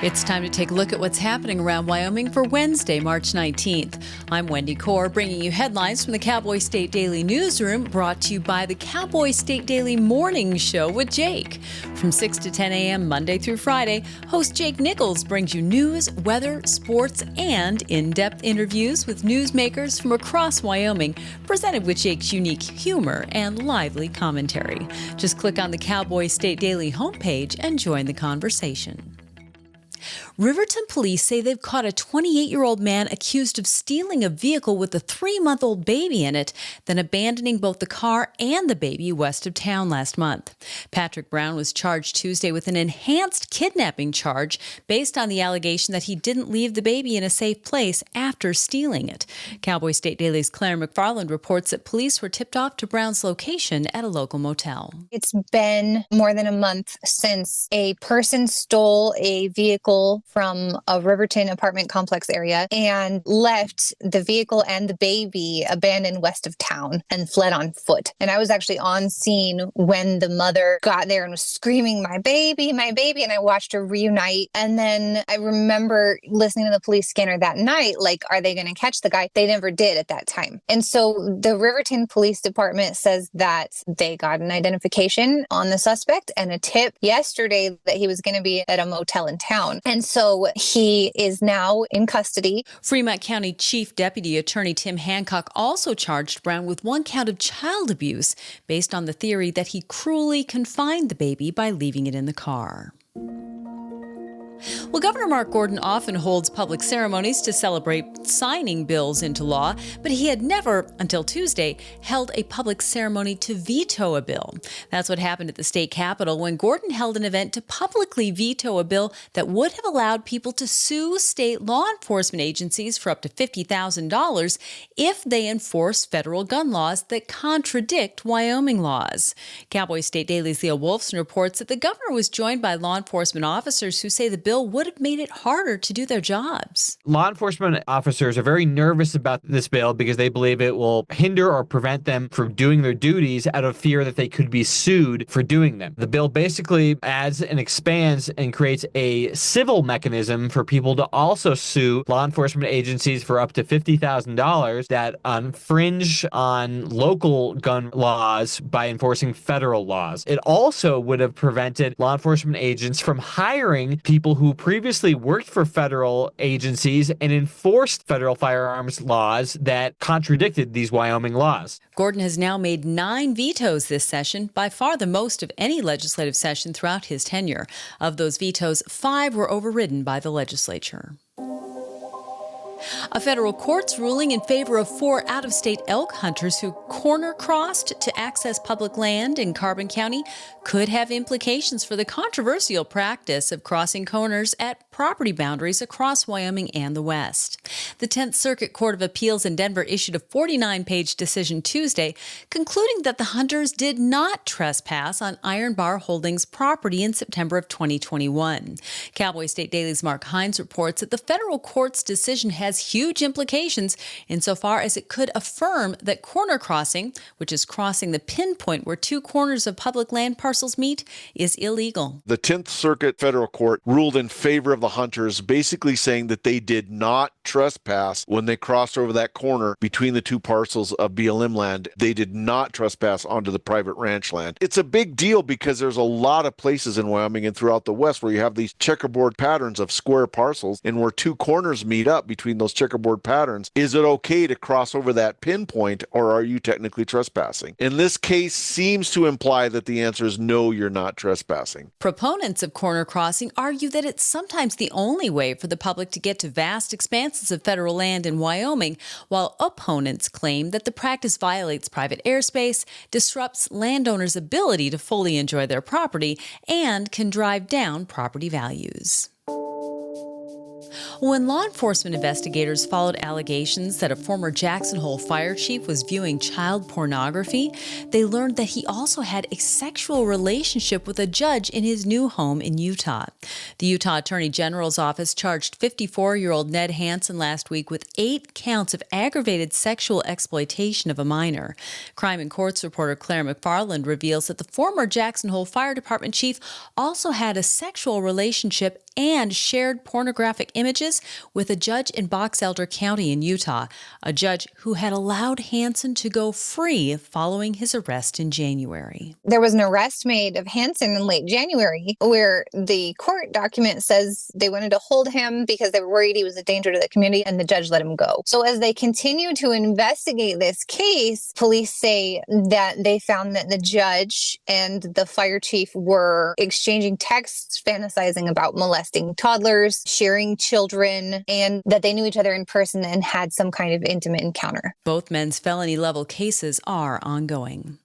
It's time to take a look at what's happening around Wyoming for Wednesday, March 19th. I'm Wendy Corr, bringing you headlines from the Cowboy State Daily newsroom, brought to you by the Cowboy State Daily Morning Show with Jake. From 6 to 10 a.m. Monday through Friday, host Jake Nichols brings you news, weather, sports, and in-depth interviews with newsmakers from across Wyoming, presented with Jake's unique humor and lively commentary. Just click on the Cowboy State Daily homepage and join the conversation. Riverton police say they've caught a 28-year-old man accused of stealing a vehicle with a 3-month-old baby in it, then abandoning both the car and the baby west of town last month. Patrick Brown was charged Tuesday with an enhanced kidnapping charge based on the allegation that he didn't leave the baby in a safe place after stealing it. Cowboy State Daily's Claire McFarland reports that police were tipped off to Brown's location at a local motel. It's been more than a month since a person stole a vehicle from a Riverton apartment complex area and left the vehicle and the baby abandoned west of town and fled on foot. And I was actually on scene when the mother got there and was screaming, my baby, and I watched her reunite. And then I remember listening to the police scanner that night, like, are they going to catch the guy? They never did at that time. And so the Riverton Police Department says that they got an identification on the suspect and a tip yesterday that he was going to be at a motel in town. And so he is now in custody. Fremont County Chief Deputy Attorney Tim Hancock also charged Brown with 1 count of child abuse based on the theory that he cruelly confined the baby by leaving it in the car. Well, Governor Mark Gordon often holds public ceremonies to celebrate signing bills into law, but he had never, until Tuesday, held a public ceremony to veto a bill. That's what happened at the state capitol when Gordon held an event to publicly veto a bill that would have allowed people to sue state law enforcement agencies for up to $50,000 if they enforce federal gun laws that contradict Wyoming laws. Cowboy State Daily's Leah Wolfson reports that the governor was joined by law enforcement officers who say the bill would have made it harder to do their jobs. Law enforcement officers are very nervous about this bill because they believe it will hinder or prevent them from doing their duties out of fear that they could be sued for doing them. The bill basically adds and expands and creates a civil mechanism for people to also sue law enforcement agencies for up to $50,000 that infringe on local gun laws by enforcing federal laws. It also would have prevented law enforcement agents from hiring people who previously worked for federal agencies and enforced federal firearms laws that contradicted these Wyoming laws. Gordon has now made 9 vetoes this session, by far the most of any legislative session throughout his tenure. Of those vetoes, 5 were overridden by the legislature. A federal court's ruling in favor of 4 out-of-state elk hunters who corner-crossed to access public land in Carbon County could have implications for the controversial practice of crossing corners at property boundaries across Wyoming and the West. The 10th Circuit Court of Appeals in Denver issued a 49-page decision Tuesday, concluding that the hunters did not trespass on Iron Bar Holdings property in September of 2021. Cowboy State Daily's Mark Hines reports that the federal court's decision has huge implications insofar as it could affirm that corner crossing, which is crossing the pinpoint where 2 corners of public land parcels meet, is illegal. The 10th Circuit Federal Court ruled in favor of the hunters, basically saying that they did not trespass when they crossed over that corner between the 2 parcels of BLM land. They did not trespass onto the private ranch land. It's a big deal because there's a lot of places in Wyoming and throughout the West where you have these checkerboard patterns of square parcels, and where 2 corners meet up between those checkerboard patterns. Is it okay to cross over that pinpoint, or are you technically trespassing? In this case, seems to imply that the answer is no, you're not trespassing. Proponents of corner crossing argue that it's sometimes the only way for the public to get to vast expanses of federal land in Wyoming, while opponents claim that the practice violates private airspace, disrupts landowners' ability to fully enjoy their property, and can drive down property values. When law enforcement investigators followed allegations that a former Jackson Hole fire chief was viewing child pornography, they learned that he also had a sexual relationship with a judge in his new home in Utah. The Utah Attorney General's office charged 54-year-old Ned Hansen last week with 8 counts of aggravated sexual exploitation of a minor. Crime and Courts reporter Claire McFarland reveals that the former Jackson Hole Fire Department chief also had a sexual relationship and shared pornographic images with a judge in Box Elder County in Utah, a judge who had allowed Hansen to go free following his arrest in January. There was an arrest made of Hansen in late January where the court document says they wanted to hold him because they were worried he was a danger to the community, and the judge let him go. So as they continue to investigate this case, police say that they found that the judge and the fire chief were exchanging texts fantasizing about molesting toddlers, sharing children, and that they knew each other in person and had some kind of intimate encounter. Both men's felony-level cases are ongoing.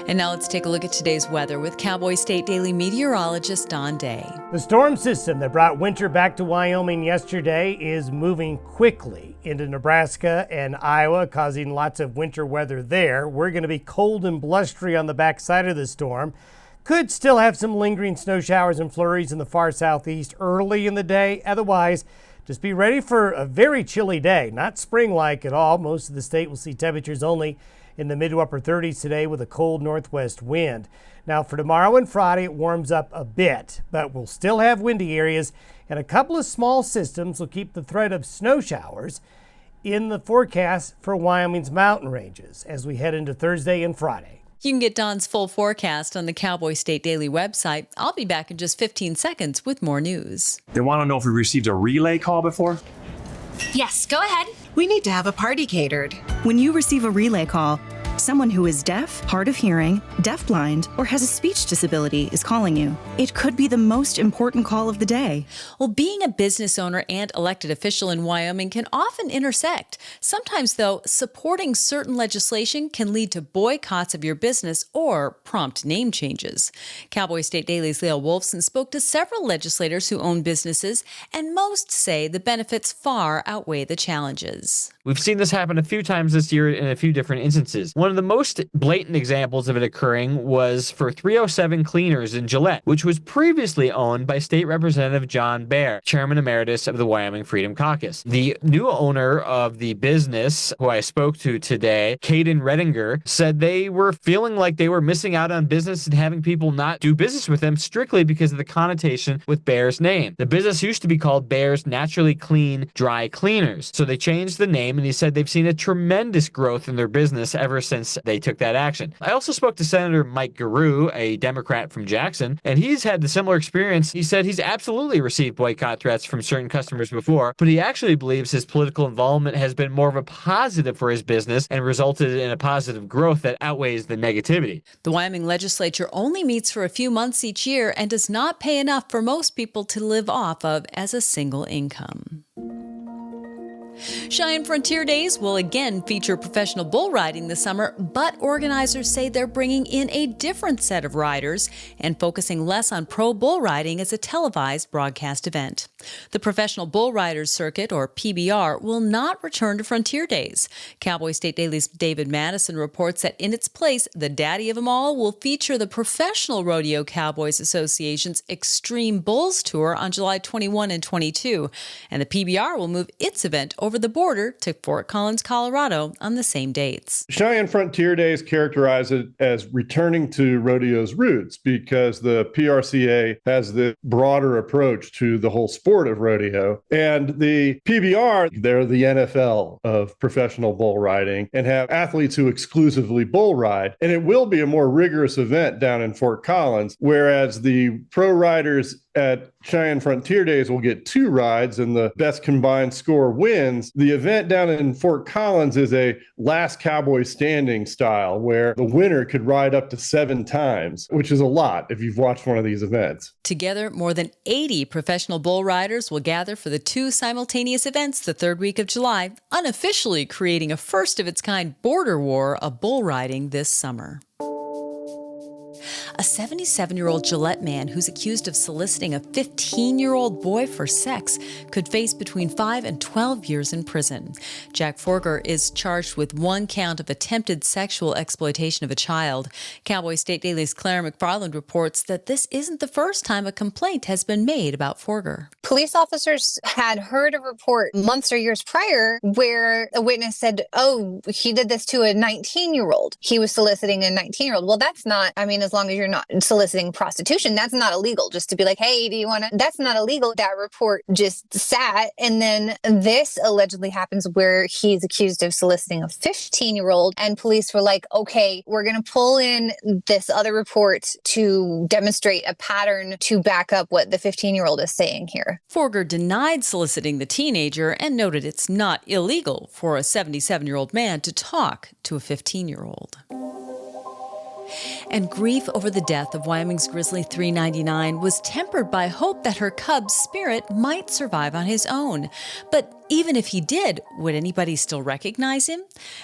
And now let's take a look at today's weather with Cowboy State Daily meteorologist Don Day. The storm system that brought winter back to Wyoming yesterday is moving quickly into Nebraska and Iowa, causing lots of winter weather there. We're going to be cold and blustery on the backside of the storm. Could still have some lingering snow showers and flurries in the far southeast early in the day. Otherwise, just be ready for a very chilly day. Not spring-like at all. Most of the state will see temperatures only in the mid to upper 30s today with a cold northwest wind. Now for tomorrow and Friday, it warms up a bit, but we'll still have windy areas, and a couple of small systems will keep the threat of snow showers in the forecast for Wyoming's mountain ranges as we head into Thursday and Friday. You can get Don's full forecast on the Cowboy State Daily website. I'll be back in just 15 seconds with more news. They want to know if we received a relay call before. Yes, go ahead. We need to have a party catered. When you receive a relay call, someone who is deaf, hard of hearing, deafblind, or has a speech disability is calling you. It could be the most important call of the day. Well, being a business owner and elected official in Wyoming can often intersect. Sometimes, though, supporting certain legislation can lead to boycotts of your business or prompt name changes. Cowboy State Daily's Leah Wolfson spoke to several legislators who own businesses, and most say the benefits far outweigh the challenges. We've seen this happen a few times this year in a few different instances. One of the most blatant examples of it occurring was for 307 Cleaners in Gillette, which was previously owned by State Representative John Baer, Chairman Emeritus of the Wyoming Freedom Caucus. The new owner of the business, who I spoke to today, Caden Redinger, said they were feeling like they were missing out on business and having people not do business with them strictly because of the connotation with Baer's name. The business used to be called Baer's Naturally Clean Dry Cleaners, so they changed the name, and he said they've seen a tremendous growth in their business ever since they took that action. I also spoke to Senator Mike Garreau, a Democrat from Jackson, and he's had the similar experience. He said he's absolutely received boycott threats from certain customers before, but he actually believes his political involvement has been more of a positive for his business and resulted in a positive growth that outweighs the negativity. The Wyoming legislature only meets for a few months each year and does not pay enough for most people to live off of as a single income. Cheyenne Frontier Days will again feature professional bull riding this summer, but organizers say they're bringing in a different set of riders and focusing less on pro bull riding as a televised broadcast event. The Professional Bull Riders Circuit, or PBR, will not return to Frontier Days. Cowboy State Daily's David Madison reports that in its place, the daddy of them all will feature the Professional Rodeo Cowboys Association's Extreme Bulls Tour on July 21 and 22, and the PBR will move its event over the border to Fort Collins, Colorado on the same dates. Cheyenne Frontier Days characterize it as returning to rodeo's roots because the PRCA has the broader approach to the whole sport of rodeo. And the PBR, they're the NFL of professional bull riding and have athletes who exclusively bull ride. And it will be a more rigorous event down in Fort Collins, whereas the pro riders at Cheyenne Frontier Days will get 2 rides and the best combined score wins. The event down in Fort Collins is a last cowboy standing style where the winner could ride up to 7 times, which is a lot if you've watched one of these events. Together, more than 80 professional bull riders will gather for the 2 simultaneous events the 3rd week of July, unofficially creating a first-of-its-kind border war of bull riding this summer. A 77-year-old Gillette man who's accused of soliciting a 15-year-old boy for sex could face between 5 and 12 years in prison. Jack Forger is charged with one count of attempted sexual exploitation of a child. Cowboy State Daily's Claire McFarland reports that this isn't the first time a complaint has been made about Forger. Police officers had heard a report months or years prior where a witness said, oh, he did this to a 19-year-old. He was soliciting a 19-year-old. Well, that's not, as long as you're not soliciting prostitution, that's not illegal. Just to be like, hey, do you want to? That's not illegal. That report just sat. And then this allegedly happens where he's accused of soliciting a 15-year-old. And police were like, okay, we're going to pull in this other report to demonstrate a pattern to back up what the 15-year-old is saying here. Forger denied soliciting the teenager and noted it's not illegal for a 77-year-old man to talk to a 15-year-old. And grief over the death of Wyoming's Grizzly 399 was tempered by hope that her cub's spirit might survive on his own. But even if he did, would anybody still recognize him?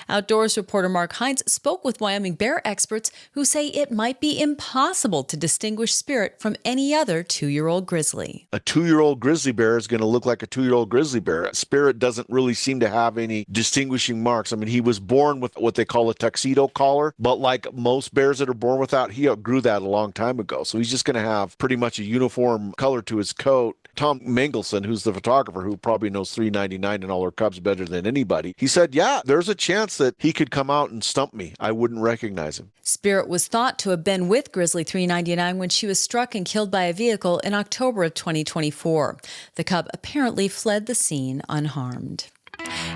Outdoors reporter Mark Hines spoke with Wyoming bear experts who say it might be impossible to distinguish Spirit from any other 2-year-old grizzly. A 2-year-old grizzly bear is going to look like a 2-year-old grizzly bear. Spirit doesn't really seem to have any distinguishing marks. He was born with what they call a tuxedo collar, but like most bears that are born without, he outgrew that a long time ago. So he's just going to have pretty much a uniform color to his coat. Tom Mengelson, who's the photographer who probably knows 399 and all her cubs better than anybody, he said, yeah, there's a chance that he could come out and stump me. I wouldn't recognize him. Spirit was thought to have been with Grizzly 399 when she was struck and killed by a vehicle in October of 2024. The cub apparently fled the scene unharmed.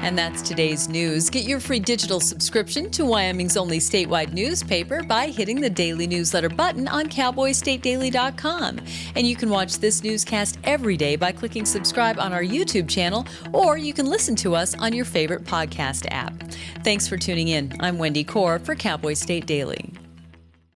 And that's today's news. Get your free digital subscription to Wyoming's only statewide newspaper by hitting the daily newsletter button on cowboystatedaily.com. And you can watch this newscast every day by clicking subscribe on our YouTube channel, or you can listen to us on your favorite podcast app. Thanks for tuning in. I'm Wendy Corr for Cowboy State Daily.